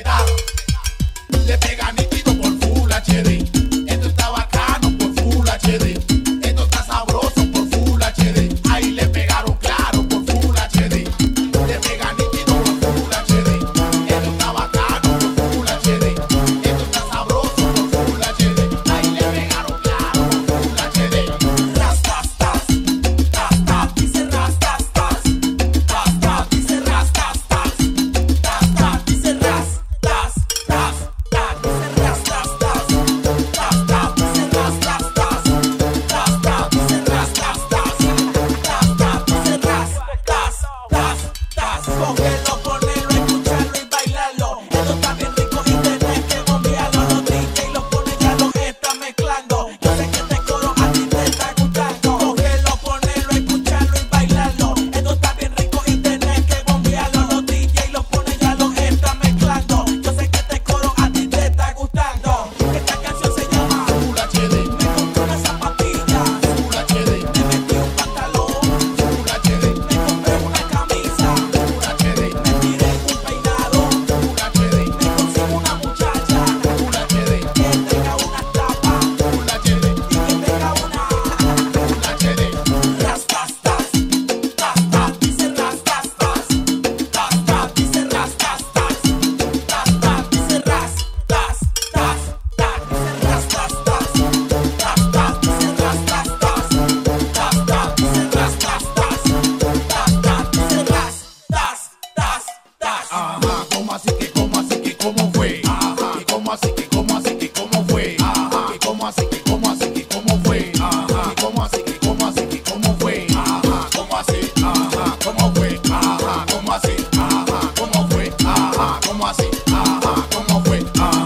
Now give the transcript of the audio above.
completar. Le pega nítido por Full HD. Esto está bacano por Full HD. Esto está sabroso por Full HD. Ahí le pegaron claro por Full HD. Le pega nítido por Full HD. Esto está bacano por Full HD. Esto está sabroso por Full HD. Ahí le pegaron claro por Full HD. Rastas, tas, tas, tas, dice rastas, tas, tas, tas, dice rastas, tas, tas, tas, dice ras, tas, tas, tas, dice rastas, tas, tas, tas, dice rastas, tas, tas, tas, dice rastas, tas, tas, tas, dice ras, tas, tas, tas. Cógelo, ponelo, escucharlo y bailarlo. Esto está bien rico y tenés que bombearlo. Los DJ lo ponen, ya lo está mezclando. Yo sé que este coro a ti te está gustando. Cógelo, ponelo, escucharlo y bailarlo. Esto está bien rico y tenés que bombearlo. Los DJ lo ponen, ya lo está mezclando. Yo sé que este coro a ti te está gustando. Esta canción se llama Full HD. Me compré una zapatilla Full HD. Me metí un pantalón Full HD. Me compré una camisa Full HD. Me tiré un peinado Full HD. Me consigo una muchacha Full HD. Que tenga una tapa Full HD. Y que tenga una Full HD. Rastas, tas, tas, tas, dice rastas, tas, tas, tas, dice rastas, tas, tas, tas, dice ras, tas, tas, tas, dice rastas, tas, tas, tas, dice rastas, tas, tas, tas, dice rastas, tas, tas, tas, dice ras, tas, tas, tas. Ajá, ¿cómo así que, cómo así que, cómo fue? Ajá, ¿y cómo así que, cómo así que, cómo fue? Ajá, ¿y cómo así que, cómo así que, cómo fue? Ajá, ¿y cómo así que, cómo así que, cómo fue? Ajá, ¿cómo así? Ajá, ¿cómo fue? Ajá, ¿cómo así? Ajá, ¿cómo fue? Ajá, ¿cómo así? Ajá, ¿cómo fue? Ajá.